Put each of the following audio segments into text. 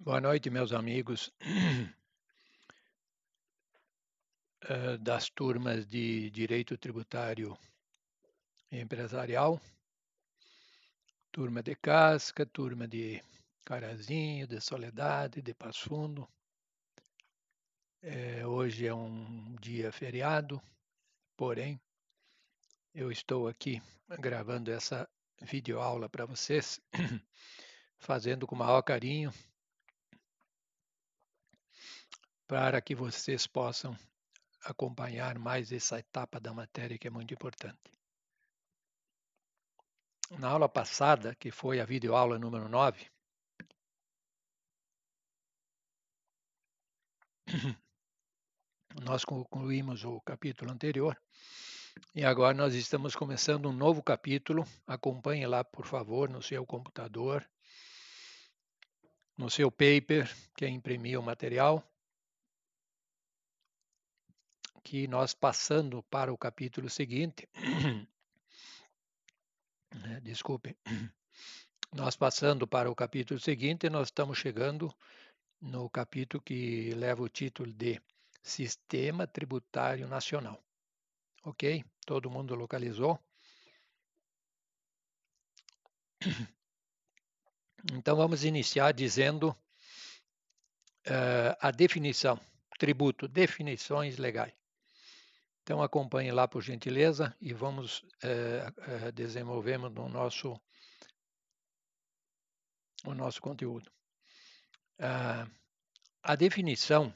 Boa noite, meus amigos das turmas de Direito Tributário e Empresarial, turma de Casca, turma de Carazinho, de Soledade, de Passo Fundo. Hoje é um dia feriado, porém, eu estou aqui gravando essa videoaula para vocês, fazendo com o maior carinho, para que vocês possam acompanhar mais essa etapa da matéria que é muito importante. Na aula passada, que foi a videoaula número 9, nós concluímos o capítulo anterior e agora nós estamos começando um novo capítulo. Acompanhe lá, por favor, no seu computador, no seu paper, quem imprimiu o material, que nós passando para o capítulo seguinte, desculpe, nós passando para o capítulo seguinte, nós estamos chegando no capítulo que leva o título de Sistema Tributário Nacional. Ok? Todo mundo localizou? Então vamos iniciar dizendo a definição, tributo, definições legais. Então acompanhe lá por gentileza e vamos desenvolvemos o nosso conteúdo. A definição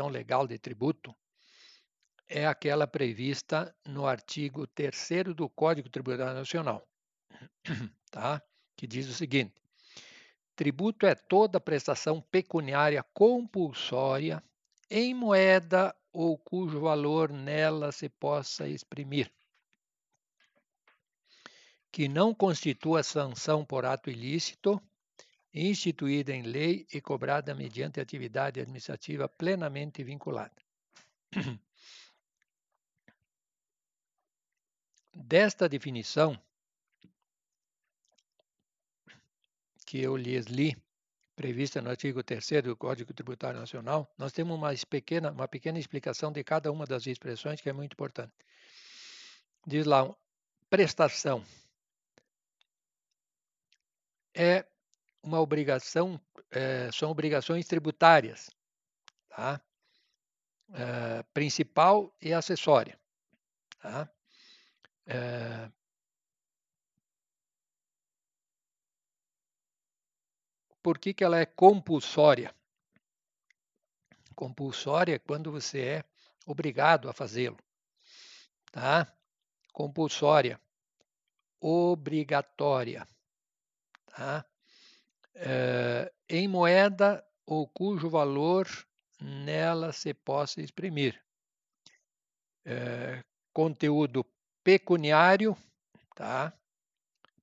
legal de tributo é aquela prevista no artigo 3º do Código Tributário Nacional, tá? Que diz o seguinte: tributo é toda prestação pecuniária compulsória em moeda ou cujo valor nela se possa exprimir, que não constitua sanção por ato ilícito, instituída em lei e cobrada mediante atividade administrativa plenamente vinculada. Desta definição que eu lhes li, prevista no artigo 3º do Código Tributário Nacional, nós temos uma pequena explicação de cada uma das expressões que é muito importante. Diz lá, prestação é uma obrigação, são obrigações tributárias, tá? Principal e acessória. Tá? Por que ela é compulsória? Compulsória é quando você é obrigado a fazê-lo. Tá? Compulsória, obrigatória. Tá? Em moeda ou cujo valor nela se possa exprimir. Conteúdo pecuniário, tá?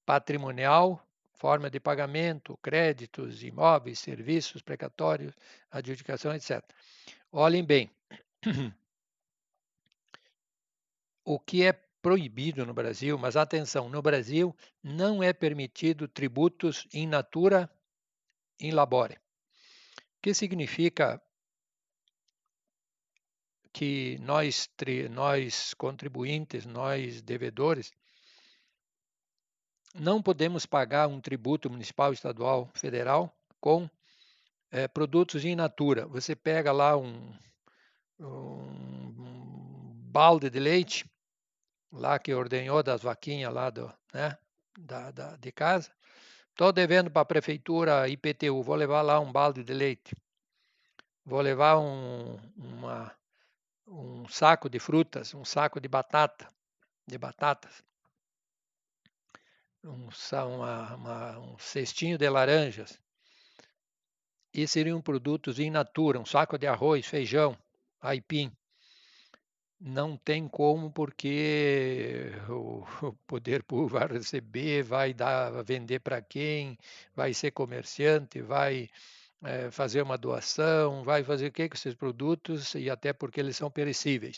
Patrimonial, forma de pagamento, créditos, imóveis, serviços, precatórios, adjudicação, etc. Olhem bem, o que é proibido no Brasil, mas atenção, no Brasil não é permitido tributos in natura, in labore. O que significa que nós contribuintes, nós devedores, não podemos pagar um tributo municipal, estadual, federal com produtos in natura. Você pega lá um balde de leite, lá que ordenhou das vaquinhas lá de casa. Estou devendo para a prefeitura IPTU, vou levar lá um balde de leite. Vou levar um saco de frutas, um saco de batatas, um cestinho de laranjas. E seriam produtos in natura, um saco de arroz, feijão, aipim. Não tem como, porque o poder público vai receber, vai vender para quem, vai ser comerciante, vai fazer uma doação, vai fazer o que com esses produtos, e até porque eles são perecíveis.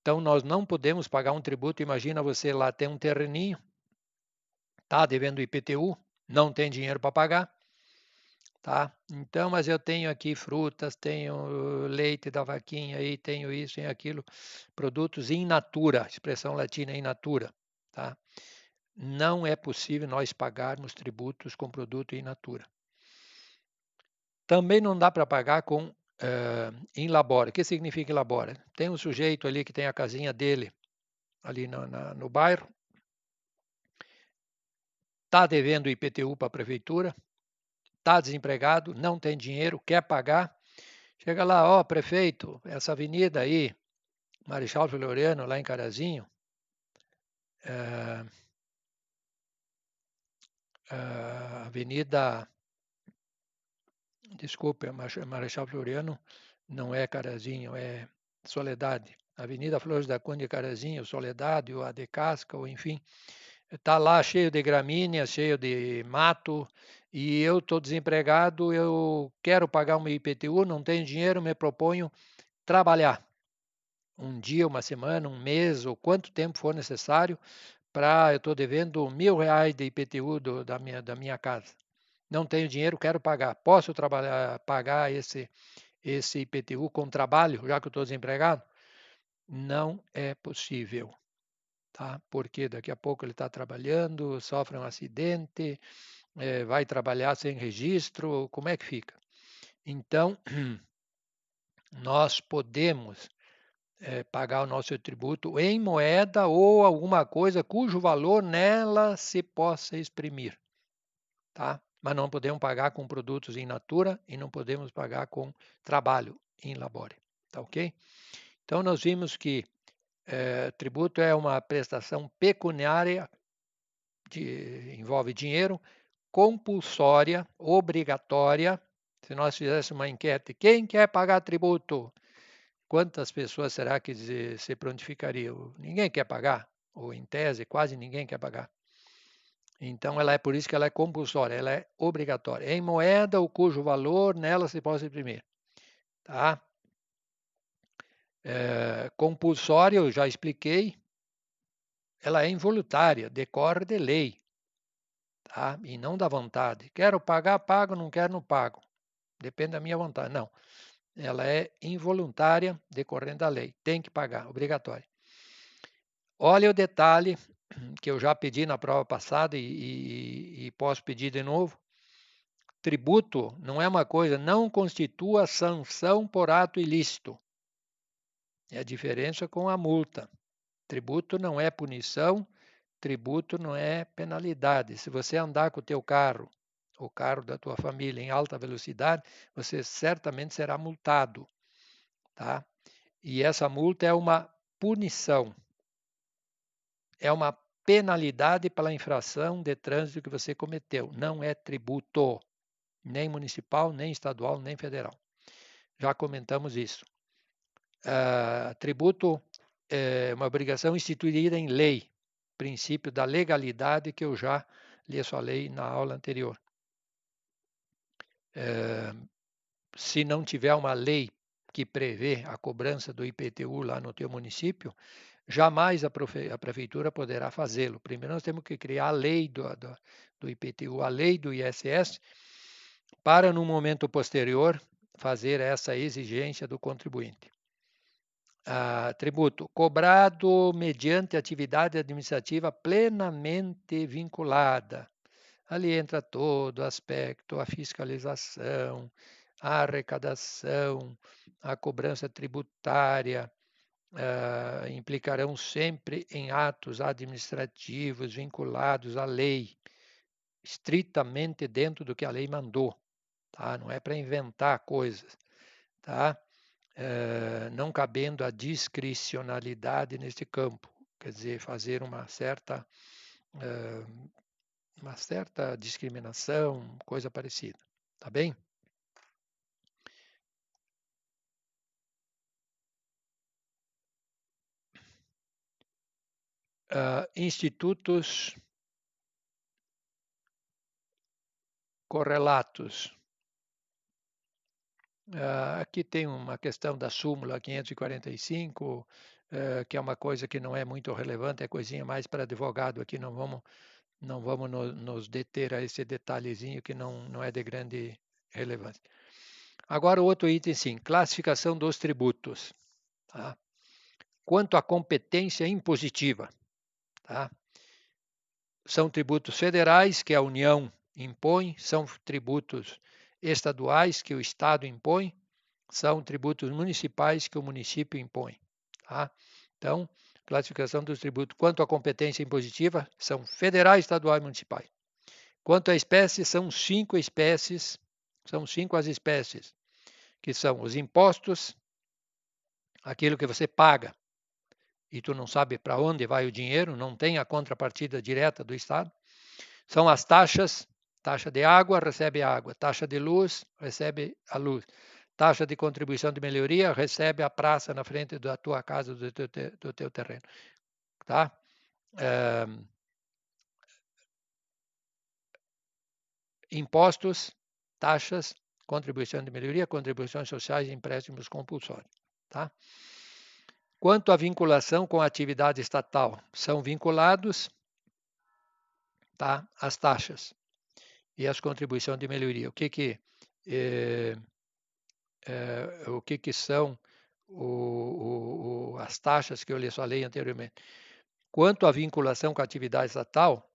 Então, nós não podemos pagar um tributo. Imagina você lá tem um terreninho, está devendo IPTU, não tem dinheiro para pagar, tá? Então, mas eu tenho aqui frutas, tenho leite da vaquinha aí, tenho isso e aquilo, produtos in natura, expressão latina in natura, tá? Não é possível nós pagarmos tributos com produto in natura. Também não dá para pagar com in labore. O que significa in labore? Tem um sujeito ali que tem a casinha dele ali no bairro, está devendo IPTU para a prefeitura, está desempregado, não tem dinheiro, quer pagar. Chega lá, ó, prefeito, essa avenida aí, Marechal Floriano, lá em Carazinho, Avenida, desculpe, Marechal Floriano não é Carazinho, é Soledade. Avenida Flores da Cunha de Carazinho, Soledade, ou a de Casca, ou enfim, está lá cheio de gramíneas, cheio de mato, e eu estou desempregado, eu quero pagar uma IPTU, não tenho dinheiro, me proponho trabalhar. Um dia, uma semana, um mês, ou quanto tempo for necessário, eu estou devendo R$ 1.000 de IPTU da minha casa. Não tenho dinheiro, quero pagar. Posso trabalhar, pagar esse IPTU com trabalho, já que eu estou desempregado? Não é possível, tá? Porque daqui a pouco ele está trabalhando, sofre um acidente, vai trabalhar sem registro, como é que fica? Então, nós podemos pagar o nosso tributo em moeda ou alguma coisa cujo valor nela se possa exprimir, tá? Mas não podemos pagar com produtos in natura e não podemos pagar com trabalho in labore, tá ok? Então nós vimos que tributo é uma prestação pecuniária, envolve dinheiro, compulsória, obrigatória. Se nós fizéssemos uma enquete, quem quer pagar tributo? Quantas pessoas será que se prontificariam? Ninguém quer pagar, ou em tese, quase ninguém quer pagar. Então, ela é por isso que ela é compulsória, ela é obrigatória. Em moeda, o cujo valor nela se possa imprimir. Tá? Compulsória, eu já expliquei, ela é involuntária, decorre de lei. Tá? E não da vontade. Quero pagar, pago, não quero, não pago. Depende da minha vontade. Não. Ela é involuntária, decorrendo da lei. Tem que pagar, obrigatória. Olha o detalhe que eu já pedi na prova passada e posso pedir de novo. Tributo não é uma coisa, não constitua sanção por ato ilícito. É a diferença com a multa. Tributo não é punição, tributo não é penalidade. Se você andar com o teu carro, o carro da tua família em alta velocidade, você certamente será multado, tá? E essa multa é uma punição. É uma penalidade pela infração de trânsito que você cometeu. Não é tributo, nem municipal, nem estadual, nem federal. Já comentamos isso. Tributo é uma obrigação instituída em lei, princípio da legalidade que eu já lhes falei na aula anterior. Se não tiver uma lei que prevê a cobrança do IPTU lá no teu município, jamais a prefeitura poderá fazê-lo. Primeiro nós temos que criar a lei do IPTU, a lei do ISS, para no momento posterior fazer essa exigência do contribuinte. Tributo cobrado mediante atividade administrativa plenamente vinculada. Ali entra todo o aspecto, a fiscalização, a arrecadação, a cobrança tributária, implicarão sempre em atos administrativos vinculados à lei, estritamente dentro do que a lei mandou, tá? Não é para inventar coisas, tá? Não cabendo a discricionalidade neste campo, quer dizer, fazer uma certa discriminação, coisa parecida, tá bem? Institutos correlatos. Aqui tem uma questão da súmula 545, que é uma coisa que não é muito relevante, é coisinha mais para advogado aqui, não vamos nos deter a esse detalhezinho que não é de grande relevância. Agora, o outro item, sim, classificação dos tributos. Tá? Quanto à competência impositiva, tá? São tributos federais que a União impõe, são tributos estaduais que o Estado impõe, são tributos municipais que o município impõe. Tá? Então, classificação dos tributos quanto à competência impositiva são federais, estaduais e municipais. Quanto à espécie, são 5 espécies, são 5 as espécies, que são os impostos, aquilo que você paga e tu não sabe para onde vai o dinheiro, não tem a contrapartida direta do Estado. São as taxas, taxa de água, recebe água, taxa de luz, recebe a luz, taxa de contribuição de melhoria, recebe a praça na frente da tua casa, do teu terreno. Tá? Impostos, taxas, contribuição de melhoria, contribuições sociais e empréstimos compulsórios. Tá? Quanto à vinculação com a atividade estatal, são vinculados, tá, as taxas e as contribuições de melhoria. O que são as taxas que eu lhes falei anteriormente? Quanto à vinculação com a atividade estatal,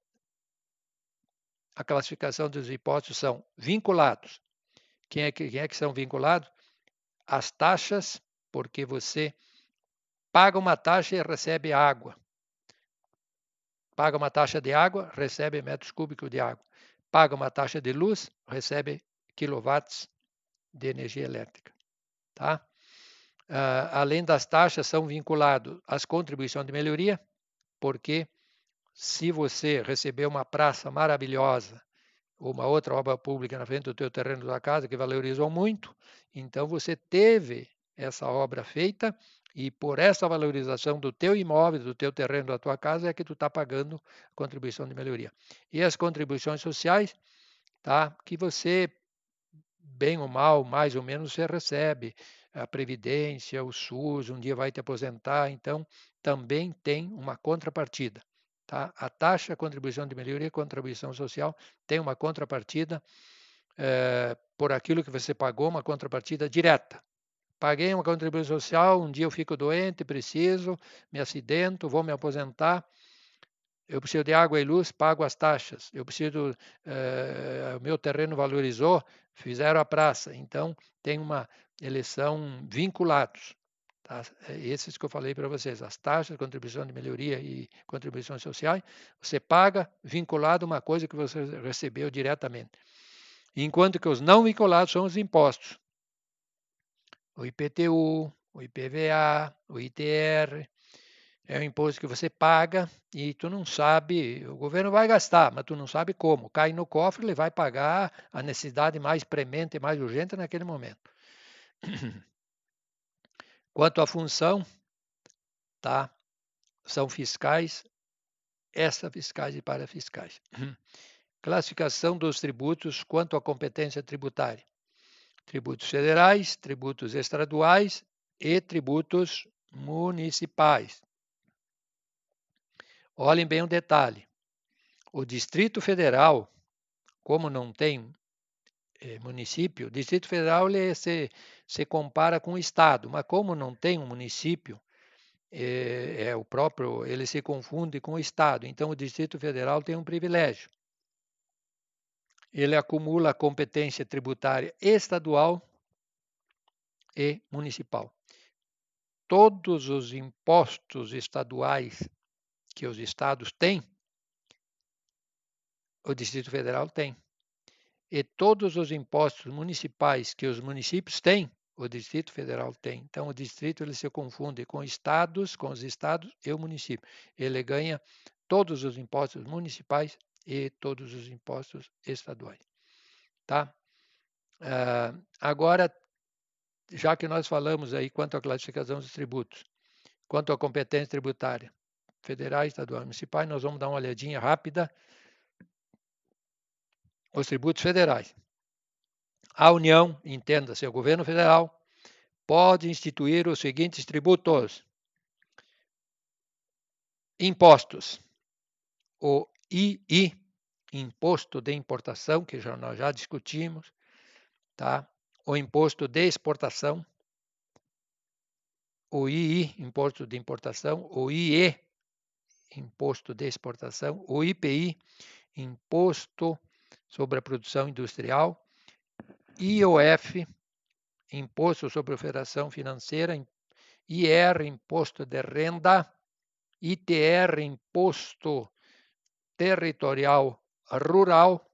a classificação dos impostos são vinculados. Quem é que são vinculados? As taxas, porque você paga uma taxa e recebe água. Paga uma taxa de água, recebe metros cúbicos de água. Paga uma taxa de luz, recebe quilowatts de energia elétrica. Tá? Além das taxas, são vinculados às contribuições de melhoria, porque se você receber uma praça maravilhosa ou uma outra obra pública na frente do teu terreno da casa que valorizou muito, então você teve essa obra feita e por essa valorização do teu imóvel, do teu terreno, da tua casa, é que tu está pagando a contribuição de melhoria. E as contribuições sociais, tá? Que você, bem ou mal, mais ou menos, você recebe. A Previdência, o SUS, um dia vai te aposentar, então também tem uma contrapartida. Tá? A taxa, a contribuição de melhoria, a contribuição social tem uma contrapartida por aquilo que você pagou, uma contrapartida direta. Paguei uma contribuição social, um dia eu fico doente, preciso, me acidento, vou me aposentar, eu preciso de água e luz, pago as taxas. Eu preciso, o meu terreno valorizou, fizeram a praça. Então, tem eles são vinculados. Tá? Esses que eu falei para vocês, as taxas, contribuição de melhoria e contribuições sociais, você paga vinculado a uma coisa que você recebeu diretamente. Enquanto que os não vinculados são os impostos. O IPTU, o IPVA, o ITR, é um imposto que você paga e tu não sabe, o governo vai gastar, mas tu não sabe como. Cai no cofre, ele vai pagar a necessidade mais premente, mais urgente naquele momento. Quanto à função, tá? São fiscais, extrafiscais e parafiscais. Classificação dos tributos quanto à competência tributária. Tributos federais, tributos estaduais e tributos municipais. Olhem bem o detalhe. O Distrito Federal, como não tem município, o Distrito Federal ele se compara com o Estado, mas como não tem um município, o próprio, ele se confunde com o Estado. Então, o Distrito Federal tem um privilégio. Ele acumula a competência tributária estadual e municipal. Todos os impostos estaduais que os estados têm, o Distrito Federal tem. E todos os impostos municipais que os municípios têm, o Distrito Federal tem. Então, o distrito ele se confunde com os estados e o município. Ele ganha todos os impostos municipais e todos os impostos estaduais. Tá? Agora, já que nós falamos aí quanto à classificação dos tributos, quanto à competência tributária, federais, estaduais, municipais, nós vamos dar uma olhadinha rápida. Os tributos federais. A União, entenda-se, o governo federal, pode instituir os seguintes tributos: impostos. O II, Imposto de Importação, que nós já discutimos. tá? O imposto de exportação, o II, imposto de importação, o IE, imposto de exportação, o IPI, imposto sobre a produção industrial, IOF, imposto sobre operação financeira, IR, imposto de renda, ITR, imposto territorial rural,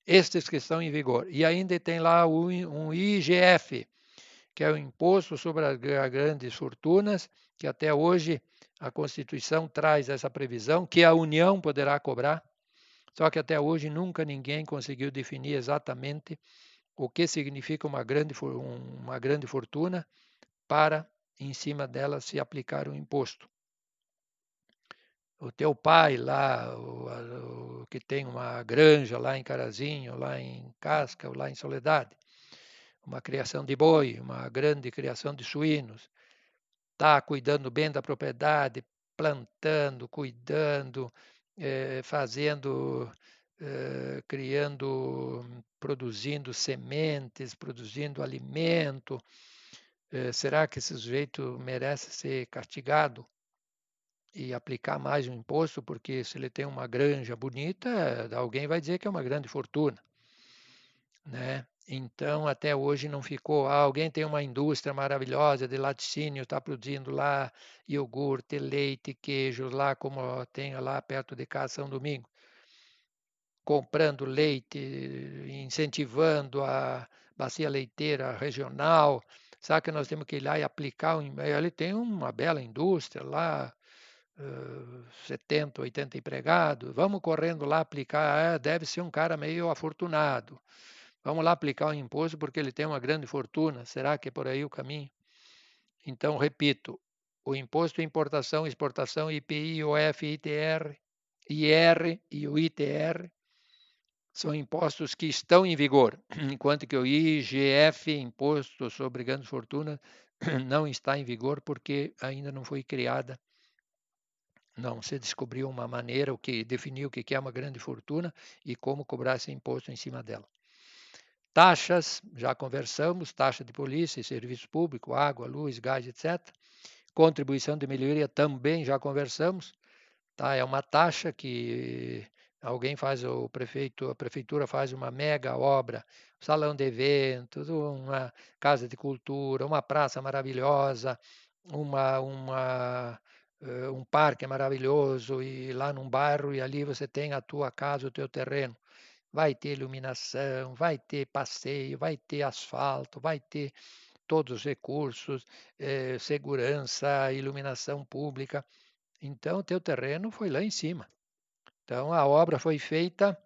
estes que estão em vigor. E ainda tem lá um IGF, que é o Imposto sobre as Grandes Fortunas, que até hoje a Constituição traz essa previsão, que a União poderá cobrar, só que até hoje nunca ninguém conseguiu definir exatamente o que significa uma grande fortuna para, em cima dela, se aplicar um imposto. O teu pai lá, o que tem uma granja lá em Carazinho, lá em Casca, lá em Soledade, uma criação de boi, uma grande criação de suínos, está cuidando bem da propriedade, plantando, cuidando, fazendo, criando, produzindo sementes, produzindo alimento. Será que esse sujeito merece ser castigado e aplicar mais um imposto? Porque se ele tem uma granja bonita, alguém vai dizer que é uma grande fortuna, né? Então, até hoje não ficou. Alguém tem uma indústria maravilhosa de laticínio, está produzindo lá iogurte, leite, queijo, lá como tem lá perto de casa São Domingo, comprando leite, incentivando a bacia leiteira regional. Sabe que nós temos que ir lá e aplicar? Ele tem uma bela indústria lá, 70, 80 empregados. Vamos correndo lá aplicar. Deve ser um cara meio afortunado. Vamos lá aplicar o imposto porque ele tem uma grande fortuna. Será que é por aí o caminho? Então, repito, o imposto de importação, exportação, IPI, IOF, ITR, IR e o ITR são impostos que estão em vigor, enquanto que o IGF, Imposto sobre Grandes Fortunas, não está em vigor porque ainda não foi criada, não se descobriu uma maneira, o que definiu o que é uma grande fortuna e como cobrar esse imposto em cima dela. Taxas, já conversamos, taxa de polícia e serviço público, água, luz, gás, etc. Contribuição de melhoria também já conversamos, tá? É uma taxa que alguém faz, a prefeitura faz uma mega obra, salão de eventos, uma casa de cultura, uma praça maravilhosa, um parque maravilhoso e lá num bairro e ali você tem a tua casa, o teu terreno. Vai ter iluminação, vai ter passeio, vai ter asfalto, vai ter todos os recursos, segurança, iluminação pública. Então, o teu terreno foi lá em cima. Então, a obra foi feita,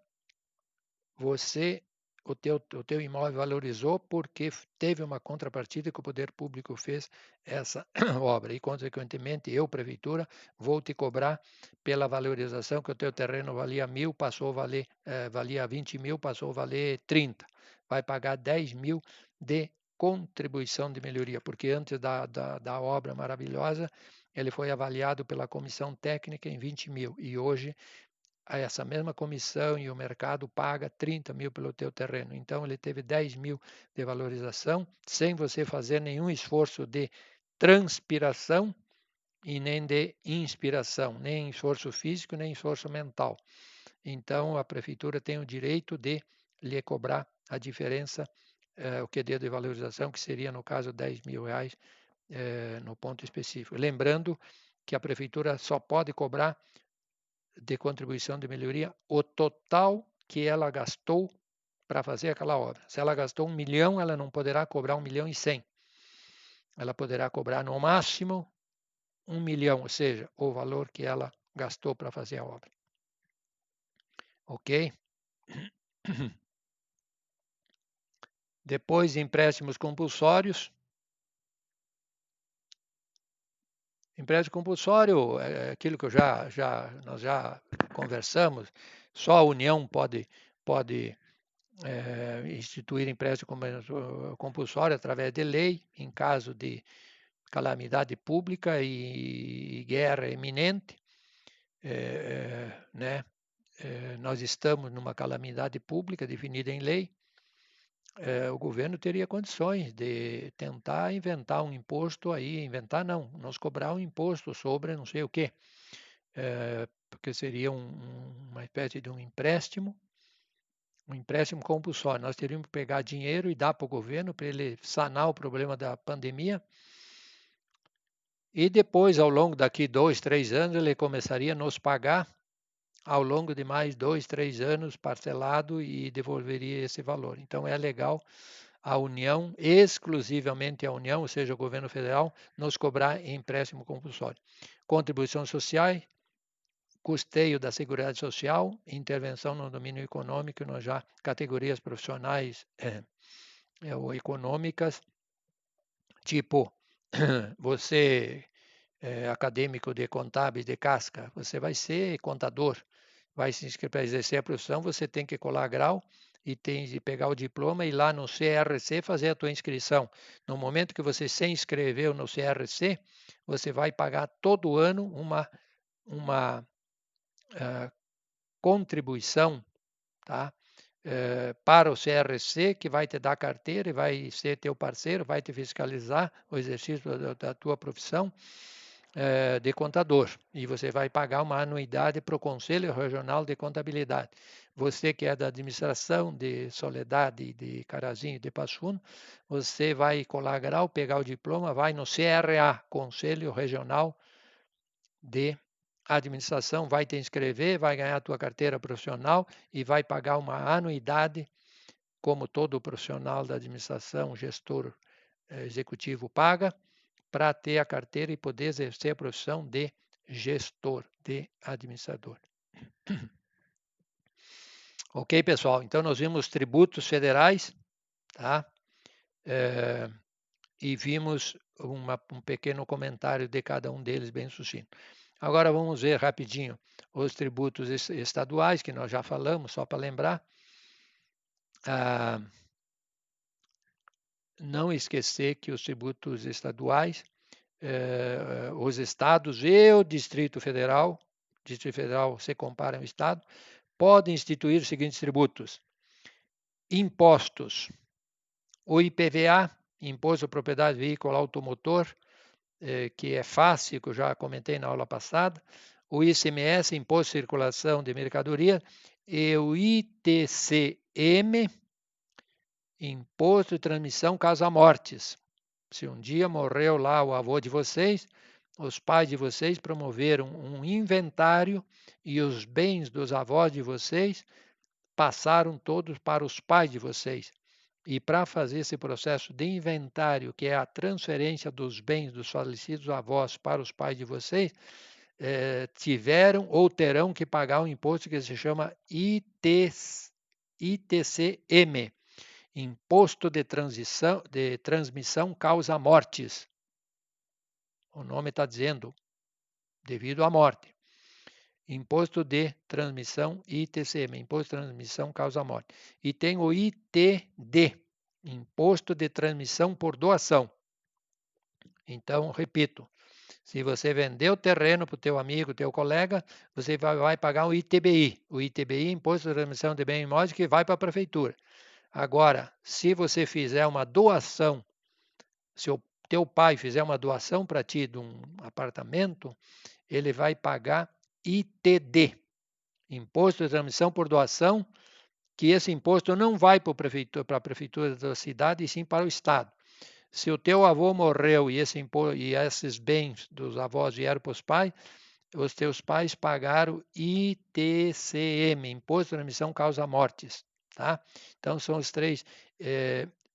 o teu imóvel valorizou porque teve uma contrapartida que o poder público fez essa obra. E, consequentemente, eu, prefeitura, vou te cobrar pela valorização que o teu terreno valia 1.000, passou a valer, valia 20 mil, passou a valer 30. Vai pagar 10 mil de contribuição de melhoria, porque antes da obra maravilhosa, ele foi avaliado pela comissão técnica em 20 mil. E hoje essa mesma comissão e o mercado paga 30 mil pelo teu terreno. Então, ele teve 10 mil de valorização, sem você fazer nenhum esforço de transpiração e nem de inspiração, nem esforço físico, nem esforço mental. Então, a prefeitura tem o direito de lhe cobrar a diferença, o que deu de valorização, que seria, no caso, 10 mil reais, no ponto específico. Lembrando que a prefeitura só pode cobrar de contribuição de melhoria o total que ela gastou para fazer aquela obra. Se ela gastou 1 milhão, ela não poderá cobrar 1.100.000. Ela poderá cobrar no máximo 1 milhão, ou seja, o valor que ela gastou para fazer a obra. Ok? Depois, empréstimos compulsórios. Empréstimo compulsório é aquilo que nós já conversamos. Só a União pode instituir empréstimo compulsório através de lei, em caso de calamidade pública e guerra iminente. Né? Nós estamos numa calamidade pública definida em lei. o governo teria condições de tentar inventar um imposto aí, inventar não, nos cobrar um imposto sobre não sei o quê, porque seria uma espécie de um empréstimo compulsório. Nós teríamos que pegar dinheiro e dar para o governo para ele sanar o problema da pandemia. E depois, ao longo daqui 2, 3 anos, ele começaria a nos pagar ao longo de mais 2, 3 anos parcelado e devolveria esse valor. Então é legal a União, exclusivamente a União, ou seja, o governo federal, nos cobrar empréstimo compulsório. Contribuições sociais, custeio da Seguridade Social, intervenção no domínio econômico, nós já categorias profissionais ou econômicas, tipo você acadêmico de contábil de casca, você vai ser contador, vai se inscrever para exercer a profissão, você tem que colar grau e tem de pegar o diploma e ir lá no CRC fazer a tua inscrição. No momento que você se inscreveu no CRC, você vai pagar todo ano uma contribuição, tá? Para o CRC, que vai te dar carteira e vai ser teu parceiro, vai te fiscalizar o exercício da tua profissão de contador. E você vai pagar uma anuidade para o Conselho Regional de Contabilidade. Você que é da administração de Soledade, de Carazinho, de Passo Fundo, você vai colar grau, pegar o diploma, vai no CRA, Conselho Regional de Administração, vai te inscrever, vai ganhar a tua carteira profissional e vai pagar uma anuidade, como todo profissional da administração, gestor executivo paga, para ter a carteira e poder exercer a profissão de gestor, de administrador. Ok, pessoal? Então, nós vimos tributos federais, tá? E vimos um pequeno comentário de cada um deles, bem sucinto. Agora, vamos ver rapidinho os tributos estaduais, que nós já falamos, só para lembrar. Não esquecer que os tributos estaduais, os estados e o Distrito Federal se compara ao estado, podem instituir os seguintes tributos: impostos, o IPVA, Imposto de Propriedade Veículo Automotor, que é fácil, que eu já comentei na aula passada, o ICMS, Imposto de Circulação de Mercadoria, e o ITCM, Imposto de Transmissão Causa Mortes. Se um dia morreu lá o avô de vocês, os pais de vocês promoveram um inventário e os bens dos avós de vocês passaram todos para os pais de vocês. E para fazer esse processo de inventário, que é a transferência dos bens dos falecidos avós para os pais de vocês, tiveram ou terão que pagar um imposto que se chama ITCM, Imposto de Transmissão Causa Mortes. O nome está dizendo, devido à morte. Imposto de Transmissão, ITCM, Imposto de Transmissão Causa Morte. E tem o ITD, Imposto de Transmissão por Doação. Então, repito, se você vender o terreno para o teu amigo, teu colega, você vai pagar o ITBI. O ITBI, Imposto de Transmissão de Bem Imóveis, que vai para a prefeitura. Agora, se você fizer uma doação, se o teu pai fizer uma doação para ti de um apartamento, ele vai pagar ITD, Imposto de Transmissão por Doação, que esse imposto não vai para a prefeitura da cidade, e sim para o Estado. Se o teu avô morreu e esses bens dos avós vieram para os pais, os teus pais pagaram ITCM, Imposto de Transmissão Causa Mortes. Tá? Então, são os três,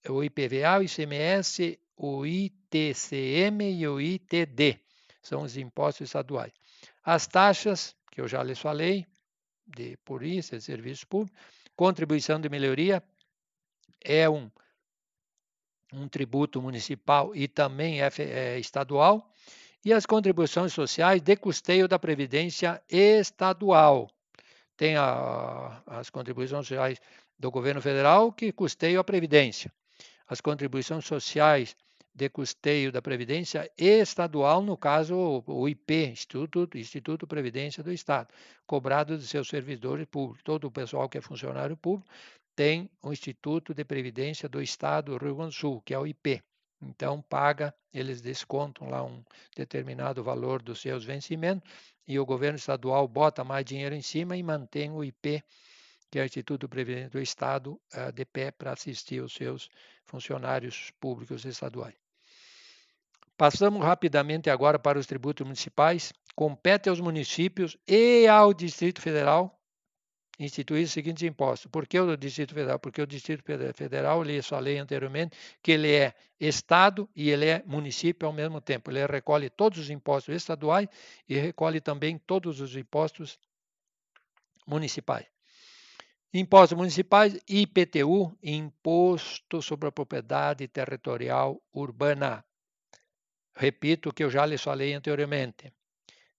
o IPVA, o ICMS, o ITCM e o ITD. São os impostos estaduais. As taxas, que eu já lhes falei, de polícia, de serviço público, contribuição de melhoria, é um tributo municipal e também é estadual, e as contribuições sociais de custeio da Previdência Estadual. Tem as contribuições sociais do governo federal que custeiam a Previdência. As contribuições sociais de custeio da Previdência Estadual, no caso o IP, Instituto Previdência do Estado, cobrado de seus servidores públicos. Todo o pessoal que é funcionário público tem o Instituto de Previdência do Estado do Rio Grande do Sul, que é o IP. Então, eles descontam lá um determinado valor dos seus vencimentos e o governo estadual bota mais dinheiro em cima e mantém o IP, que é o Instituto de Previdência do Estado, de pé para assistir os seus funcionários públicos estaduais. Passamos rapidamente agora para os tributos municipais. Compete aos municípios e ao Distrito Federal instituir os seguintes impostos. Por que o Distrito Federal? Porque o Distrito Federal, eu falei anteriormente, que ele é Estado e ele é município ao mesmo tempo. Ele recolhe todos os impostos estaduais e recolhe também todos os impostos municipais. Impostos municipais, IPTU, Imposto sobre a Propriedade Territorial Urbana. Repito o que eu já lhes falei anteriormente.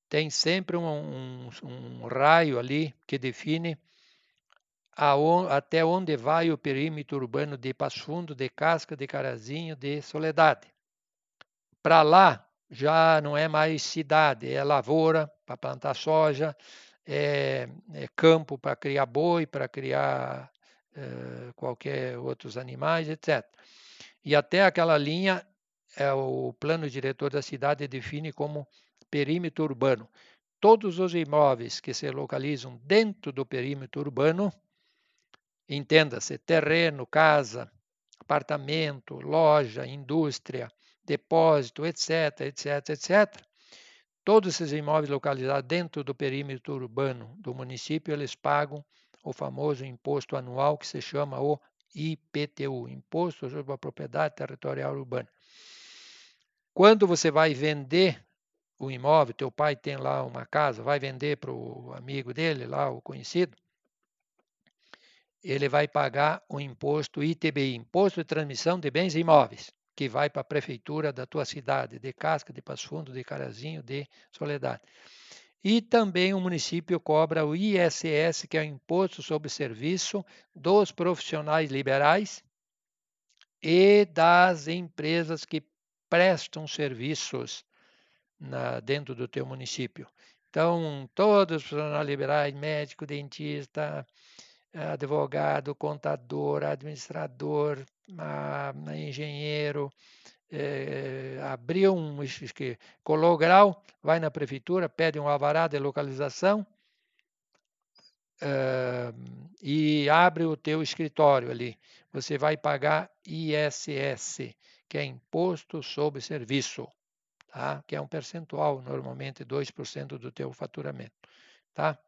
Tem sempre um raio ali que define até onde vai o perímetro urbano de Passo Fundo, de Casca, de Carazinho, de Soledade. Para lá já não é mais cidade, é lavoura para plantar soja, é campo para criar boi, para criar qualquer outros animais, etc. E até aquela linha, o plano diretor da cidade define como perímetro urbano. Todos os imóveis que se localizam dentro do perímetro urbano, entenda-se, terreno, casa, apartamento, loja, indústria, depósito, etc., etc., etc. Todos esses imóveis localizados dentro do perímetro urbano do município, eles pagam o famoso imposto anual que se chama o IPTU, Imposto sobre a Propriedade Territorial Urbana. Quando você vai vender o imóvel, teu pai tem lá uma casa, vai vender para o amigo dele, lá o conhecido, ele vai pagar o imposto ITBI, Imposto de Transmissão de Bens Imóveis, que vai para a prefeitura da tua cidade, de Casca, de Passo Fundo, de Carazinho, de Soledade. E também o município cobra o ISS, que é o Imposto sobre Serviço dos Profissionais Liberais e das empresas que prestam serviços dentro do teu município. Então, todos os profissionais liberais, médico, dentista, advogado, contador, administrador, engenheiro, abriu colou o grau, vai na prefeitura, pede um alvará de localização e abre o teu escritório ali. Você vai pagar ISS, que é Imposto sobre Serviço, tá? Que é um percentual, normalmente 2% do teu faturamento. Tá?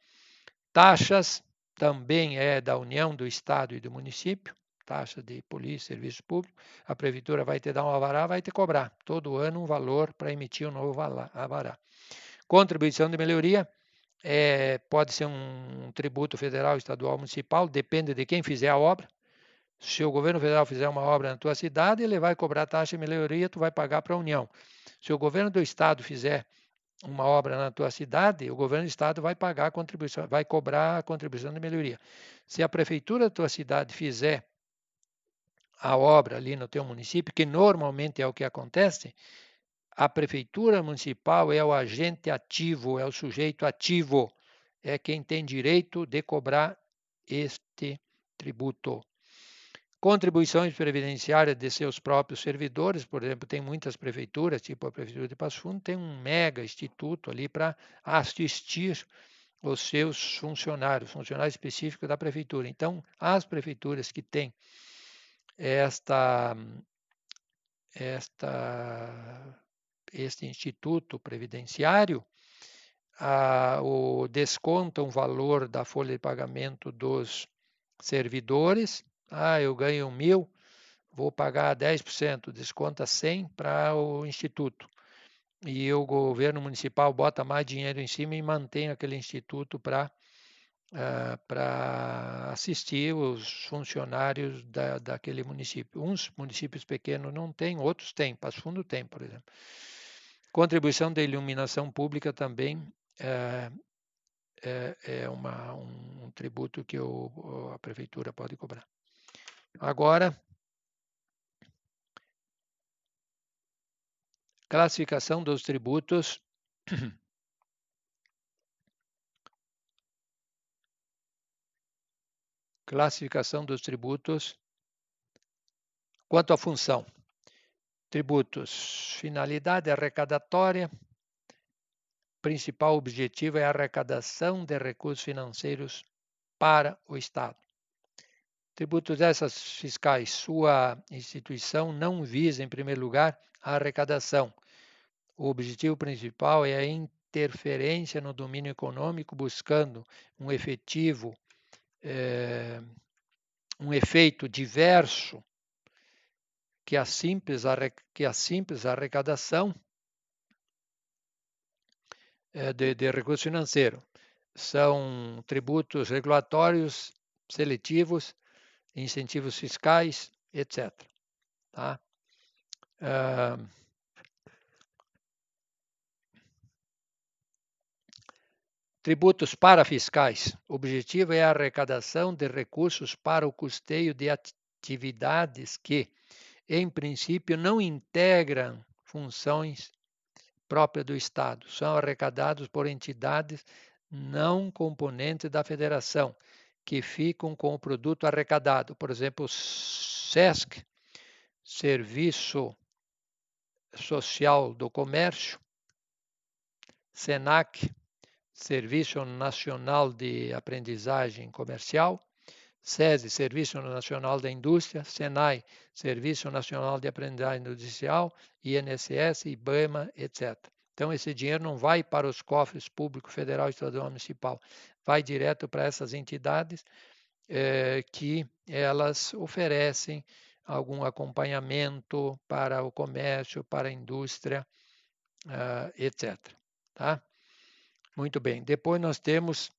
Taxas também é da União, do Estado e do município, taxa de polícia, serviço público. A prefeitura vai te dar um alvará, vai te cobrar todo ano um valor para emitir um novo alvará. Contribuição de melhoria pode ser um tributo federal, estadual, municipal, depende de quem fizer a obra. Se o governo federal fizer uma obra na tua cidade, ele vai cobrar taxa de melhoria, tu vai pagar para a União. Se o governo do estado fizer uma obra na tua cidade, o governo do estado vai pagar a contribuição, vai cobrar a contribuição de melhoria. Se a prefeitura da tua cidade fizer a obra ali no teu município, que normalmente é o que acontece, a prefeitura municipal é o agente ativo, é o sujeito ativo, é quem tem direito de cobrar este tributo. Contribuições previdenciárias de seus próprios servidores, por exemplo, tem muitas prefeituras, tipo a Prefeitura de Passo Fundo, tem um mega instituto ali para assistir os seus funcionários específicos da prefeitura. Então, as prefeituras que têm este instituto previdenciário, desconta um valor da folha de pagamento dos servidores. Eu ganho 1.000, vou pagar 10%, desconta 100 para o instituto. E o governo municipal bota mais dinheiro em cima e mantém aquele instituto para assistir os funcionários daquele município. Uns municípios pequenos não têm, outros têm. Passo Fundo tem, por exemplo. Contribuição da iluminação pública também é um tributo que a prefeitura pode cobrar. Agora, classificação dos tributos Classificação dos tributos. Quanto à função, tributos, finalidade arrecadatória, principal objetivo é a arrecadação de recursos financeiros para o Estado. Tributos essas fiscais, sua instituição não visa, em primeiro lugar, a arrecadação. O objetivo principal é a interferência no domínio econômico, buscando um efeito diverso que a simples arrecadação de recurso financeiro. São tributos regulatórios, seletivos, incentivos fiscais, etc. Tá? Tributos parafiscais. O objetivo é a arrecadação de recursos para o custeio de atividades que, em princípio, não integram funções próprias do Estado. São arrecadados por entidades não componentes da federação, que ficam com o produto arrecadado. Por exemplo, o SESC, Serviço Social do Comércio, SENAC, Serviço Nacional de Aprendizagem Comercial, SESI, Serviço Nacional da Indústria, SENAI, Serviço Nacional de Aprendizagem Industrial, INSS, IBAMA, etc. Então, esse dinheiro não vai para os cofres público, federal, estadual, municipal, vai direto para essas entidades que elas oferecem algum acompanhamento para o comércio, para a indústria, etc. Tá? Muito bem. Depois nós temos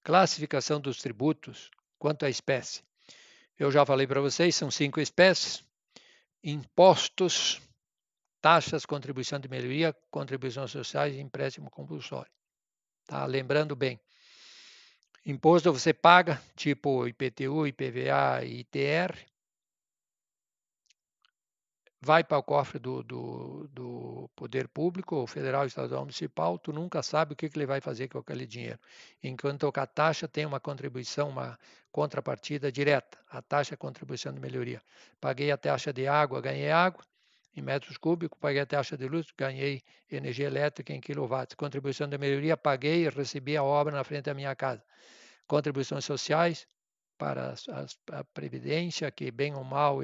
classificação dos tributos quanto à espécie. Eu já falei para vocês, são 5 espécies: impostos, taxas, contribuição de melhoria, contribuições sociais e empréstimo compulsório. Tá? Lembrando bem, imposto você paga, tipo IPTU, IPVA e ITR, vai para o cofre do poder público, federal, estadual, municipal, tu nunca sabe o que ele vai fazer com aquele dinheiro. Enquanto que a taxa tem uma contribuição, uma contrapartida direta, a taxa é contribuição de melhoria. Paguei a taxa de água, ganhei água em metros cúbicos, paguei a taxa de luz, ganhei energia elétrica em quilowatts. Contribuição de melhoria, paguei e recebi a obra na frente da minha casa. Contribuições sociais, para a previdência, que bem ou mal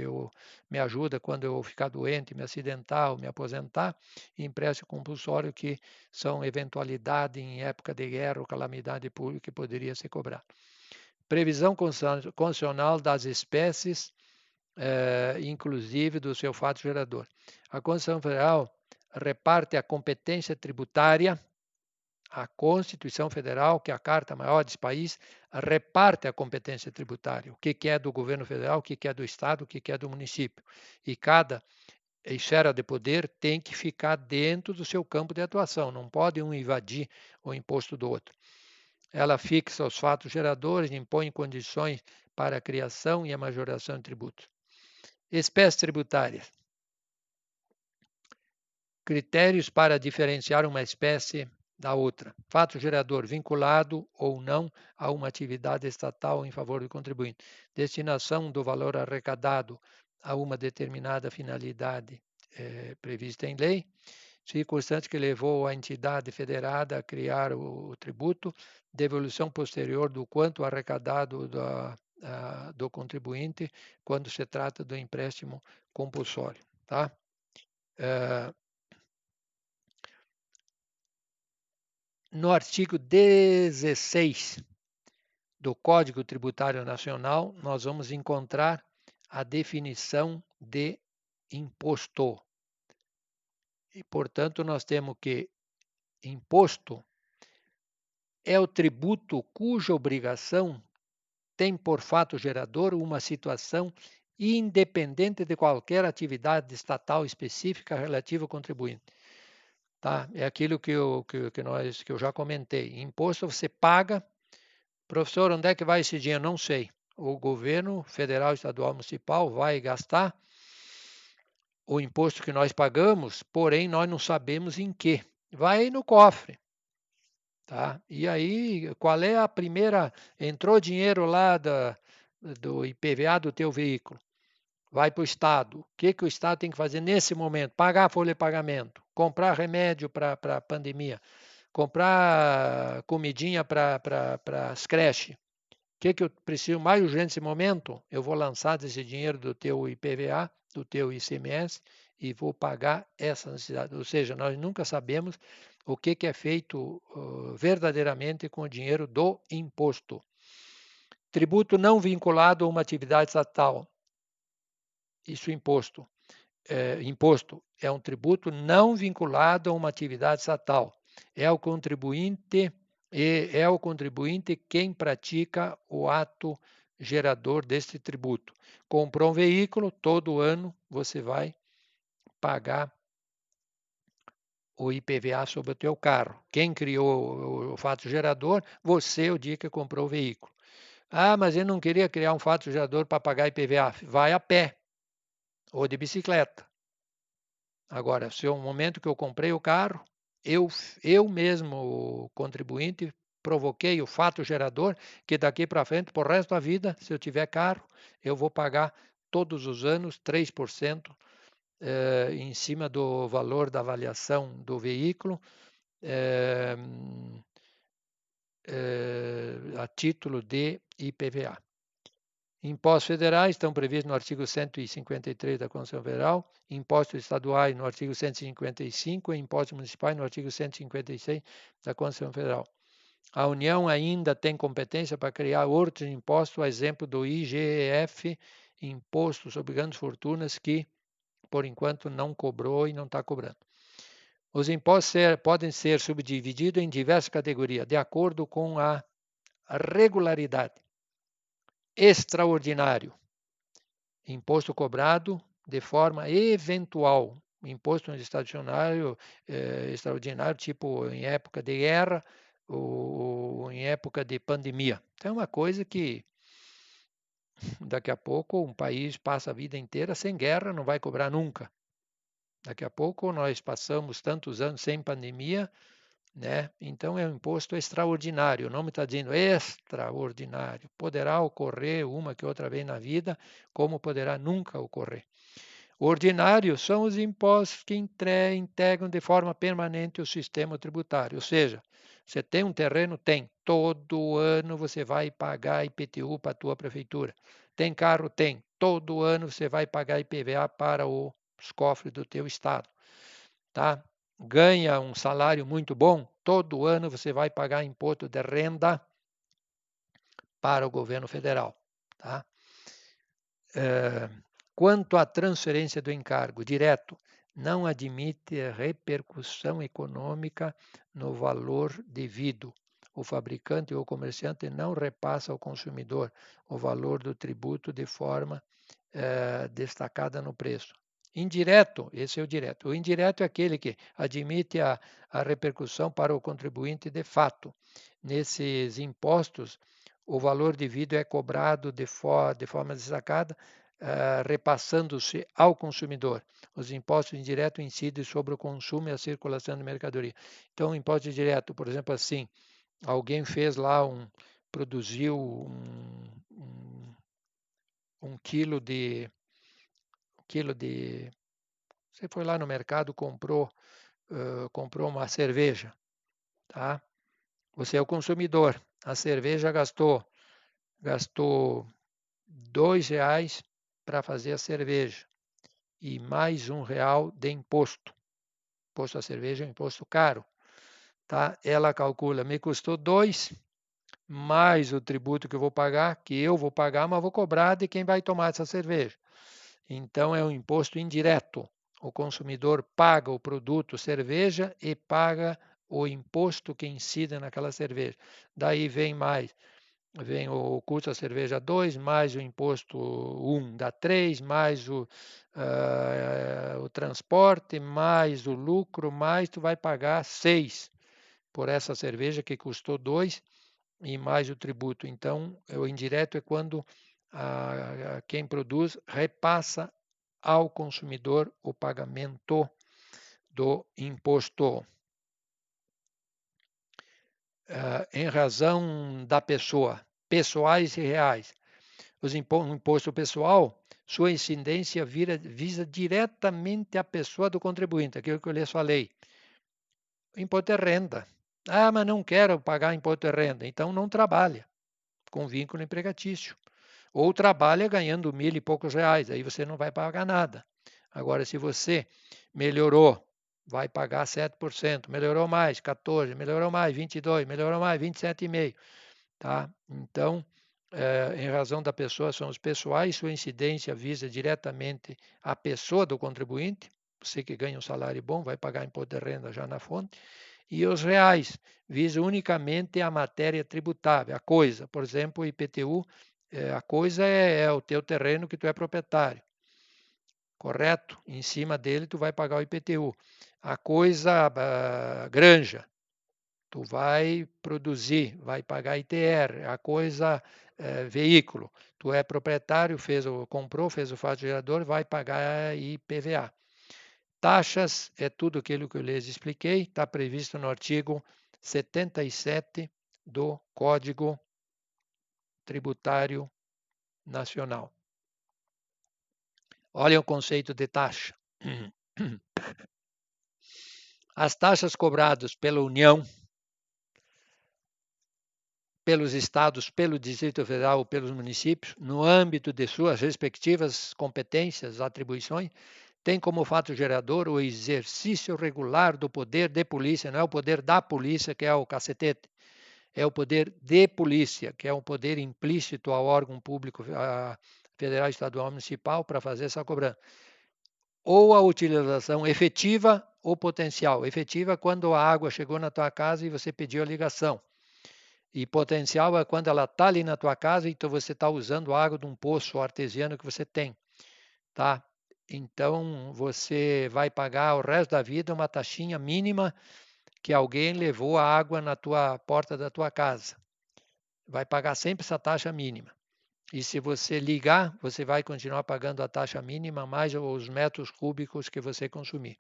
me ajuda quando eu ficar doente, me acidentar ou me aposentar, e empréstimo compulsório, que são eventualidade em época de guerra ou calamidade pública que poderia ser cobrado. Previsão constitucional das espécies, inclusive do seu fato gerador. A Constituição Federal reparte a competência tributária. A Constituição Federal, que é a carta maior desse país, reparte a competência tributária, o que é do governo federal, o que é do estado, o que é do município. E cada esfera de poder tem que ficar dentro do seu campo de atuação, não pode um invadir o imposto do outro. Ela fixa os fatos geradores, impõe condições para a criação e a majoração de tributos. Espécies tributárias. Critérios para diferenciar uma espécie da outra. Fato gerador vinculado ou não a uma atividade estatal em favor do contribuinte. Destinação do valor arrecadado a uma determinada finalidade prevista em lei. Circunstância que levou a entidade federada a criar o tributo. Devolução posterior do quanto arrecadado do contribuinte quando se trata do empréstimo compulsório. Tá? No artigo 16 do Código Tributário Nacional, nós vamos encontrar a definição de imposto. E, portanto, nós temos que imposto é o tributo cuja obrigação tem por fato gerador uma situação independente de qualquer atividade estatal específica relativa ao contribuinte. Tá? É aquilo que eu já comentei. Imposto você paga. Professor, onde é que vai esse dinheiro? Não sei. O governo federal, estadual, municipal vai gastar o imposto que nós pagamos, porém nós não sabemos em que. Vai no cofre. Tá? E aí, qual é a primeira? Entrou dinheiro lá do IPVA do teu veículo, vai para o Estado. O que o Estado tem que fazer nesse momento? Pagar a folha de pagamento, comprar remédio para a pandemia, comprar comidinha para as creches. O que eu preciso mais urgente nesse momento? Eu vou lançar desse dinheiro do teu IPVA, do teu ICMS, e vou pagar essa necessidade. Ou seja, nós nunca sabemos o que é feito verdadeiramente com o dinheiro do imposto. Tributo não vinculado a uma atividade estatal. Isso imposto. Imposto é um tributo não vinculado a uma atividade estatal. É o contribuinte quem pratica o ato gerador deste tributo. Comprou um veículo, todo ano você vai pagar o IPVA sobre o teu carro. Quem criou o fato gerador? Você, o dia que comprou o veículo. Ah, mas eu não queria criar um fato gerador para pagar IPVA. Vai a pé ou de bicicleta. Agora, se é o momento que eu comprei o carro, eu mesmo, o contribuinte, provoquei o fato gerador que daqui para frente, por resto da vida, se eu tiver carro, eu vou pagar todos os anos 3% em cima do valor da avaliação do veículo, a título de IPVA. Impostos federais estão previstos no artigo 153 da Constituição Federal, impostos estaduais no artigo 155 e impostos municipais no artigo 156 da Constituição Federal. A União ainda tem competência para criar outros impostos, a exemplo do IGF, Imposto sobre Grandes Fortunas, que por enquanto não cobrou e não está cobrando. Os impostos podem ser subdivididos em diversas categorias, de acordo com a regularidade. Extraordinário, imposto cobrado de forma eventual, imposto extraordinário, tipo em época de guerra ou em época de pandemia. Então é uma coisa que daqui a pouco um país passa a vida inteira sem guerra, não vai cobrar nunca. Daqui a pouco nós passamos tantos anos sem pandemia, né? Então é um imposto extraordinário. O nome está dizendo extraordinário. Poderá ocorrer uma que outra vez na vida, como poderá nunca ocorrer. Ordinários são os impostos que integram de forma permanente o sistema tributário. Ou seja, você tem um terreno? Tem. Todo ano você vai pagar IPTU para a tua prefeitura. Tem carro? Tem. Todo ano você vai pagar IPVA para os cofres do teu estado. Tá? Ganha um salário muito bom? Todo ano você vai pagar imposto de renda para o governo federal. Tá? Quanto à transferência do encargo direto, não admite repercussão econômica no valor devido. O fabricante ou comerciante não repassa ao consumidor o valor do tributo de forma destacada no preço. Indireto, esse é o direto. O indireto é aquele que admite a repercussão para o contribuinte de fato. Nesses impostos, o valor devido é cobrado de forma destacada, repassando-se ao consumidor. Os impostos indiretos incidem sobre o consumo e a circulação de mercadoria. Então, o imposto direto, por exemplo, assim, alguém fez lá produziu um quilo de você foi lá no mercado, comprou uma cerveja, tá? Você é o consumidor. A cerveja gastou R$ 2 para fazer a cerveja e mais R$ 1 de imposto. Imposto à cerveja é um imposto caro. Tá? Ela calcula, me custou 2 mais o tributo que eu vou pagar, mas vou cobrar de quem vai tomar essa cerveja. Então é um imposto indireto. O consumidor paga o produto cerveja e paga o imposto que incide naquela cerveja. Daí vem o custo da cerveja 2, mais o imposto 1 dá 3, mais o transporte, mais o lucro, mais tu vai pagar 6 por essa cerveja que custou 2 e mais o tributo. Então, o indireto é quando quem produz repassa ao consumidor o pagamento do imposto. em razão da pessoa, pessoais e reais. O imposto pessoal, sua incidência visa diretamente a pessoa do contribuinte, aquilo que eu lhes falei. Imposto é renda. Ah, mas não quero pagar imposto de renda. Então não trabalha com vínculo empregatício. Ou trabalha ganhando 1.000 e poucos reais, aí você não vai pagar nada. Agora, se você melhorou, vai pagar 7%, melhorou mais 14%, melhorou mais 22%, melhorou mais 27,5%. Tá? Então, em razão da pessoa, são os pessoais, sua incidência visa diretamente a pessoa do contribuinte, você que ganha um salário bom vai pagar imposto de renda já na fonte, e os reais visa unicamente a matéria tributável, a coisa, por exemplo, o IPTU, a coisa é o teu terreno que tu é proprietário, correto? Em cima dele tu vai pagar o IPTU. A coisa granja, tu vai produzir, vai pagar ITR, a coisa veículo, tu é proprietário, comprou, fez o fato gerador, vai pagar IPVA. Taxas é tudo aquilo que eu lhes expliquei, está previsto no artigo 77 do Código Tributário Nacional. Olha o conceito de taxa. As taxas cobradas pela União, pelos estados, pelo Distrito Federal ou pelos municípios, no âmbito de suas respectivas competências, atribuições, tem como fato gerador o exercício regular do poder de polícia, não é o poder da polícia, que é o cacetete, é o poder de polícia, que é um poder implícito ao órgão público federal, estadual, municipal, para fazer essa cobrança. Ou a utilização efetiva ou potencial. Efetiva quando a água chegou na tua casa e você pediu a ligação. E potencial é quando ela está ali na tua casa, então você está usando a água de um poço artesiano que você tem, tá? Então você vai pagar o resto da vida uma taxinha mínima que alguém levou a água na tua porta da tua casa. Vai pagar sempre essa taxa mínima. E se você ligar, você vai continuar pagando a taxa mínima mais os metros cúbicos que você consumir.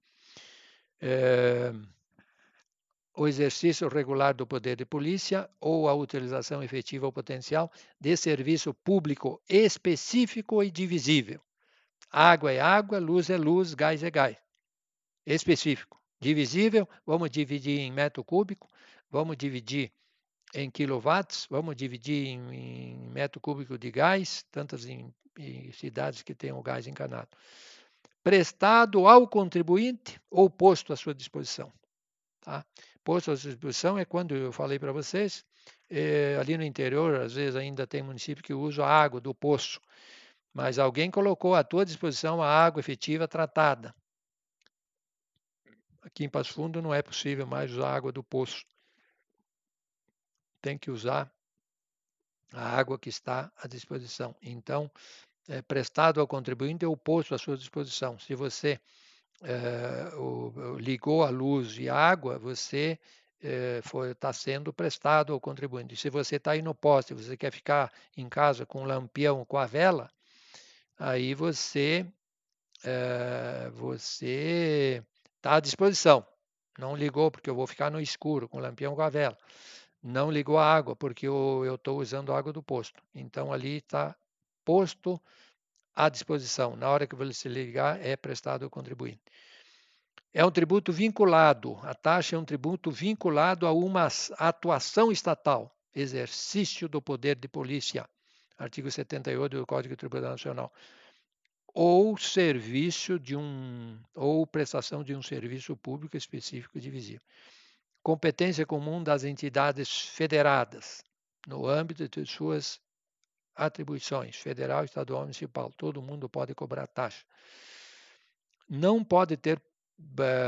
O exercício regular do poder de polícia ou a utilização efetiva ou potencial de serviço público específico e divisível. Água é água, luz é luz, gás é gás. Específico. Divisível, vamos dividir em metro cúbico, vamos dividir em quilowatts, vamos dividir em metro cúbico de gás, tantas em cidades que têm o gás encanado. Prestado ao contribuinte ou posto à sua disposição. Tá? Posto à sua disposição é quando eu falei para vocês, ali no interior, às vezes ainda tem município que usa a água do poço, mas alguém colocou à tua disposição a água efetiva tratada. Aqui em Passo Fundo não é possível mais usar a água do poço. Tem que usar a água que está à disposição. Então, prestado ao contribuinte ou posto à sua disposição. Se você ligou a luz e a água, você está sendo prestado ao contribuinte. Se você está aí no poste, você quer ficar em casa com o lampião, com a vela, aí você está à disposição. Não ligou porque eu vou ficar no escuro com o lampião, com a vela. Não ligou a água porque eu estou usando a água do posto. Então ali está posto à disposição. Na hora que você ligar, é prestado ao contribuinte. É um tributo vinculado. A taxa é um tributo vinculado a uma atuação estatal, exercício do poder de polícia, artigo 78 do Código Tributário Nacional, ou serviço ou prestação de um serviço público específico divisível. Competência comum das entidades federadas, no âmbito de suas atribuições, federal, estadual, municipal. Todo mundo pode cobrar taxa. Não pode ter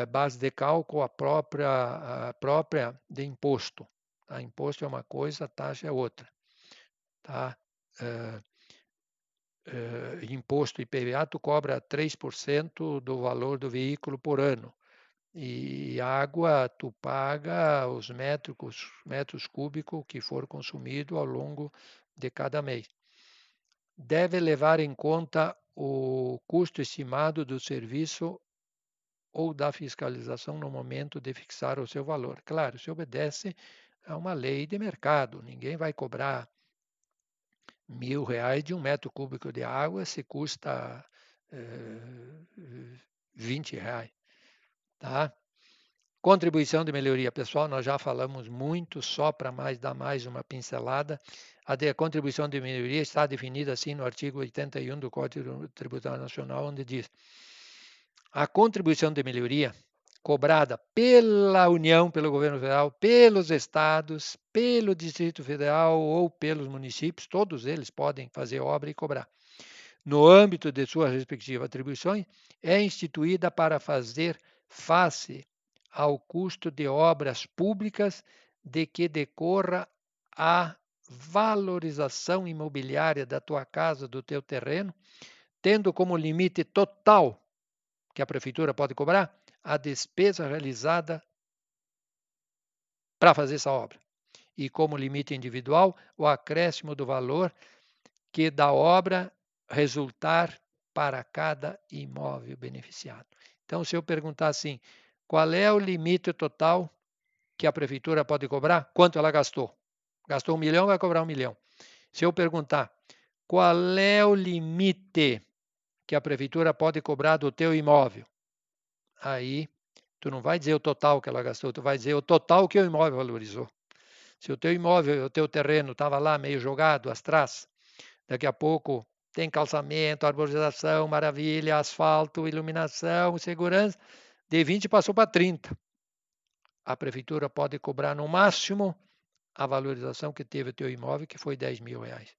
base de cálculo a própria de imposto. Tá? Imposto é uma coisa, taxa é outra. Tá? Imposto IPVA, tu cobra 3% do valor do veículo por ano. E água, tu paga os metros cúbicos que for consumido ao longo de cada mês. Deve levar em conta o custo estimado do serviço ou da fiscalização no momento de fixar o seu valor. Claro, se obedece É uma lei de mercado. Ninguém vai cobrar R$ 1.000 de 1 metro cúbico de água se custa R$ 20. Tá? Contribuição de melhoria. Pessoal, nós já falamos muito, só para dar mais uma pincelada. A contribuição de melhoria está definida assim no artigo 81 do Código Tributário Nacional, onde diz: a contribuição de melhoria cobrada pela União, pelo governo federal, pelos estados, pelo Distrito Federal ou pelos municípios, todos eles podem fazer obra e cobrar. No âmbito de suas respectivas atribuições, é instituída para fazer face ao custo de obras públicas de que decorra a valorização imobiliária da tua casa, do teu terreno, tendo como limite total que a prefeitura pode cobrar a despesa realizada para fazer essa obra. E como limite individual, o acréscimo do valor que da obra resultar para cada imóvel beneficiado. Então, se eu perguntar assim, qual é o limite total que a prefeitura pode cobrar? Quanto ela gastou? Gastou 1 milhão, vai cobrar 1 milhão. Se eu perguntar, qual é o limite que a prefeitura pode cobrar do teu imóvel? Aí, tu não vai dizer o total que ela gastou, tu vai dizer o total que o imóvel valorizou. Se o teu imóvel, o teu terreno estava lá meio jogado, as traças, daqui a pouco tem calçamento, arborização, maravilha, asfalto, iluminação, segurança, de 20 passou para 30. A prefeitura pode cobrar no máximo a valorização que teve o teu imóvel, que foi R$ 10.000.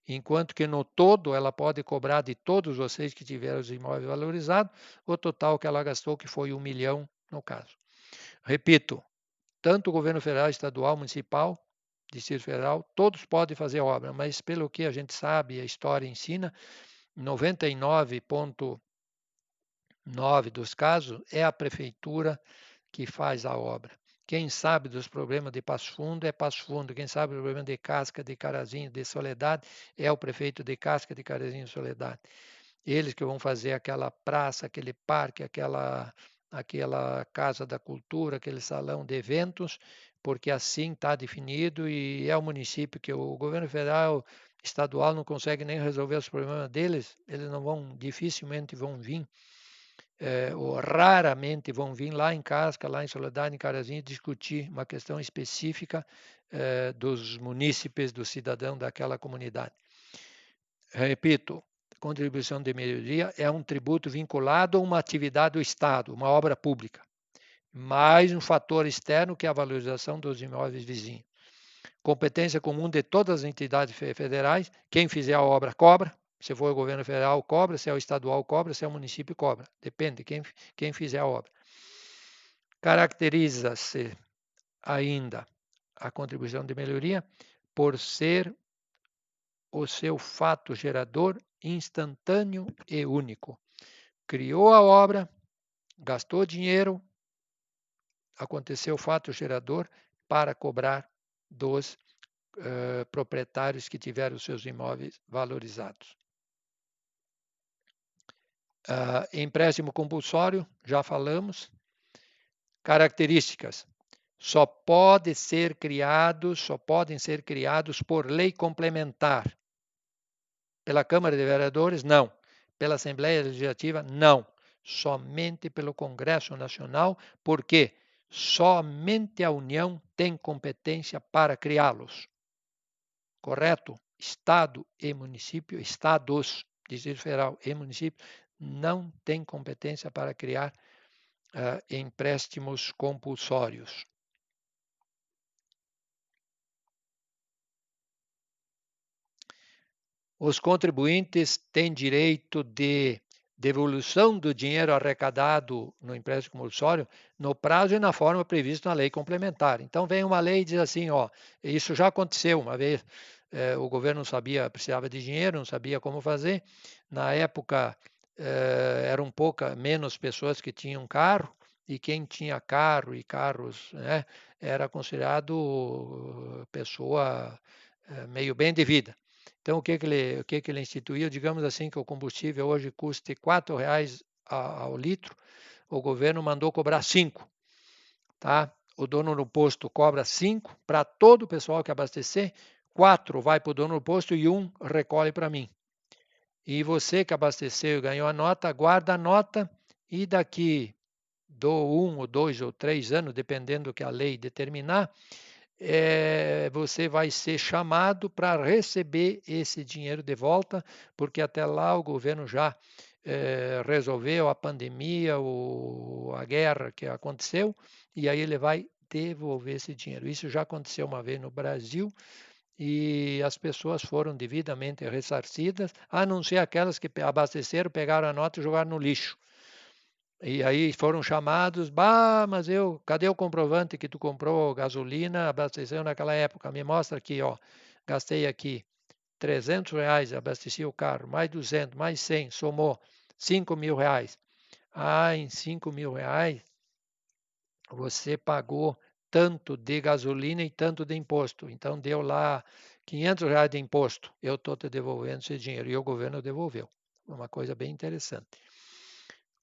Enquanto que no todo ela pode cobrar de todos vocês que tiveram os imóveis valorizados, o total que ela gastou, que foi 1 milhão no caso. Repito, tanto o governo federal, estadual, municipal, Distrito Federal, todos podem fazer obra, mas pelo que a gente sabe, a história ensina, 99,9% dos casos é a prefeitura que faz a obra. Quem sabe dos problemas de Passo Fundo é Passo Fundo. Quem sabe do problema de Casca, de Carazinho, de Soledade é o prefeito de Casca, de Carazinho e Soledade. Eles que vão fazer aquela praça, aquele parque, aquela casa da cultura, aquele salão de eventos, porque assim está definido e é o município que o governo federal, estadual não consegue nem resolver os problemas deles, eles não vão, dificilmente vão vir ou raramente vão vir lá em Casca, lá em Soledade, em Carazinho, discutir uma questão específica dos munícipes, do cidadão daquela comunidade. Repito, contribuição de melhoria é um tributo vinculado a uma atividade do Estado, uma obra pública, mais um fator externo que é a valorização dos imóveis vizinhos. Competência comum de todas as entidades federais, quem fizer a obra cobra, se for o governo federal, cobra, se é o estadual, cobra, se é o município, cobra. Depende de quem fizer a obra. Caracteriza-se ainda a contribuição de melhoria por ser o seu fato gerador instantâneo e único. Criou a obra, gastou dinheiro, aconteceu o fato gerador para cobrar dos proprietários que tiveram os seus imóveis valorizados. Empréstimo compulsório, já falamos. Características. Só podem ser criados por lei complementar. Pela Câmara de Vereadores, não. Pela Assembleia Legislativa, não. Somente pelo Congresso Nacional, porque somente a União tem competência para criá-los. Correto? Estado e município, estados, Distrito Federal e município, não têm competência para criar empréstimos compulsórios. Os contribuintes têm direito de devolução do dinheiro arrecadado no empréstimo compulsório no prazo e na forma prevista na lei complementar. Então vem uma lei e diz assim, ó, isso já aconteceu uma vez, o governo não sabia, precisava de dinheiro, não sabia como fazer. Na época eram menos pessoas que tinham carro, e quem tinha carro e carros, né, era considerado pessoa meio bem de vida. Então, o que ele instituiu? Digamos assim, que o combustível hoje custe R$ 4 ao litro, o governo mandou cobrar 5. Tá? o dono do posto cobra 5 para todo o pessoal que abastecer, 4 vai para o dono do posto e 1 recolhe para mim. E você que abasteceu e ganhou a nota, guarda a nota e daqui do 1 ou 2 ou 3 anos, dependendo do que a lei determinar, você vai ser chamado para receber esse dinheiro de volta, porque até lá o governo já resolveu a pandemia ou a guerra que aconteceu, e aí ele vai devolver esse dinheiro. Isso já aconteceu uma vez no Brasil e as pessoas foram devidamente ressarcidas, a não ser aquelas que abasteceram, pegaram a nota e jogaram no lixo. E aí foram chamados, mas cadê o comprovante que tu comprou gasolina, abasteceu naquela época? Me mostra aqui, ó, gastei aqui R$ 300, abasteci o carro, mais 200, mais 100, somou R$ 5.000. Em R$ 5.000 você pagou tanto de gasolina e tanto de imposto. Então deu lá R$ 500 de imposto. Eu estou te devolvendo esse dinheiro. E o governo devolveu. Uma coisa bem interessante.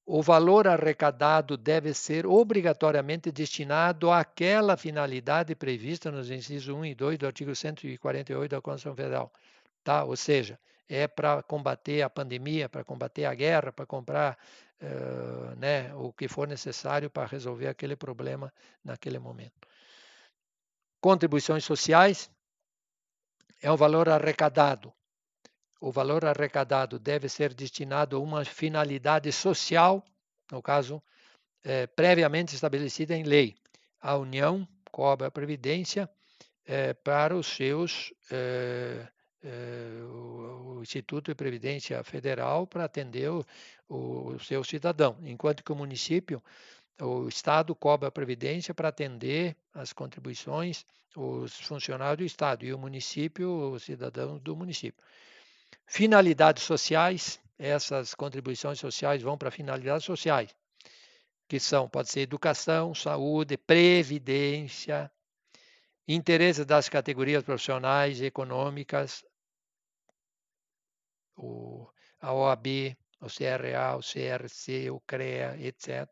O valor arrecadado deve ser obrigatoriamente destinado àquela finalidade prevista nos incisos 1 e 2 do artigo 148 da Constituição Federal. Tá? Ou seja, é para combater a pandemia, para combater a guerra, para comprar o que for necessário para resolver aquele problema naquele momento. Contribuições sociais é um valor arrecadado. O valor arrecadado deve ser destinado a uma finalidade social, no caso, previamente estabelecida em lei. A União cobra a Previdência para os seus o Instituto de Previdência Federal para atender o seu cidadão, enquanto que o Estado cobra a Previdência para atender as contribuições, os funcionários do Estado, e o município, os cidadãos do município. Finalidades sociais, essas contribuições sociais vão para finalidades sociais, que pode ser educação, saúde, previdência, interesses das categorias profissionais e econômicas, a OAB, o CRA, o CRC, o CREA, etc.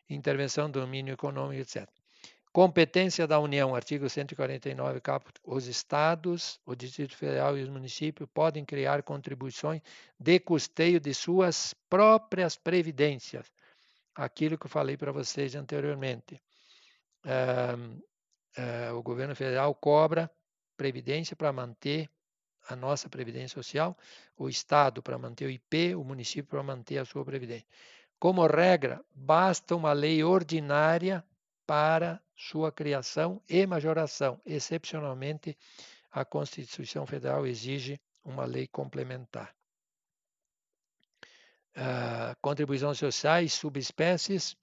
Intervenção do domínio econômico, etc. Competência da União, artigo 149, caput. Os estados, o Distrito Federal e os municípios podem criar contribuições de custeio de suas próprias previdências. Aquilo que eu falei para vocês anteriormente. O governo federal cobra previdência para manter a nossa previdência social, o estado para manter o IP, o município para manter a sua previdência. Como regra, basta uma lei ordinária para sua criação e majoração. Excepcionalmente, a Constituição Federal exige uma lei complementar. Contribuições sociais, subespécies.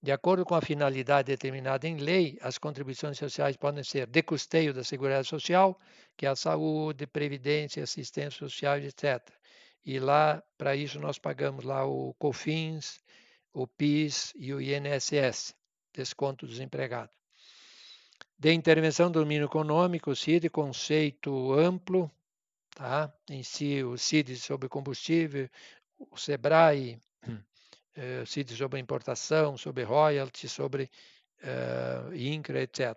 De acordo com a finalidade determinada em lei, as contribuições sociais podem ser de custeio da Seguridade Social, que é a saúde, previdência, assistência social, etc. E lá, para isso, nós pagamos lá o COFINS, o PIS e o INSS, desconto dos empregados. De intervenção do domínio econômico, o CID, conceito amplo, tá? Em si, o CID sobre combustível, o SEBRAE, CID sobre importação, sobre royalties, sobre INCRA, etc.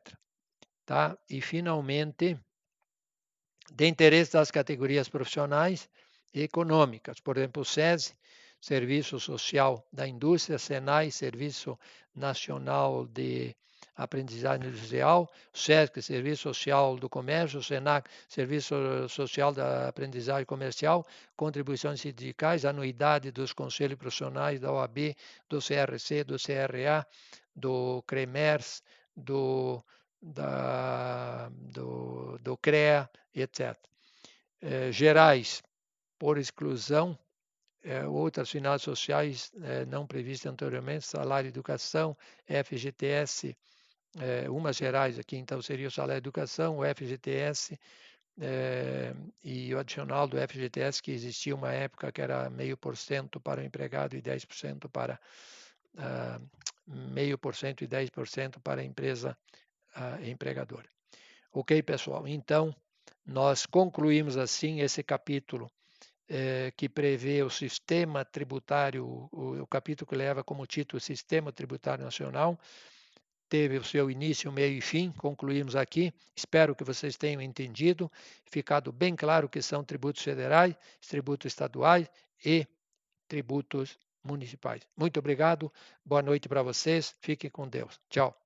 Tá? E, finalmente, de interesse das categorias profissionais e econômicas, por exemplo, o SESI, Serviço Social da Indústria, SENAI, Serviço Nacional de Aprendizagem Industrial, o SESC, Serviço Social do Comércio, o SENAC, Serviço Social da Aprendizagem Comercial, contribuições sindicais, anuidade dos conselhos profissionais da OAB, do CRC, do CRA, do CREMERS, do CREA, etc. Gerais, por exclusão, outras finalidades sociais não previstas anteriormente, salário e educação, FGTS, umas gerais aqui, então seria o salário e educação, o FGTS e o adicional do FGTS, que existia uma época que era 0,5% para o empregado e 10% para 0,5% e 10% para a empresa empregadora. Ok, pessoal? Então, nós concluímos assim esse capítulo que prevê o sistema tributário, o capítulo que leva como título Sistema Tributário Nacional, teve o seu início, meio e fim, concluímos aqui. Espero que vocês tenham entendido, ficado bem claro que são tributos federais, tributos estaduais e tributos municipais. Muito obrigado, boa noite para vocês, fiquem com Deus. Tchau.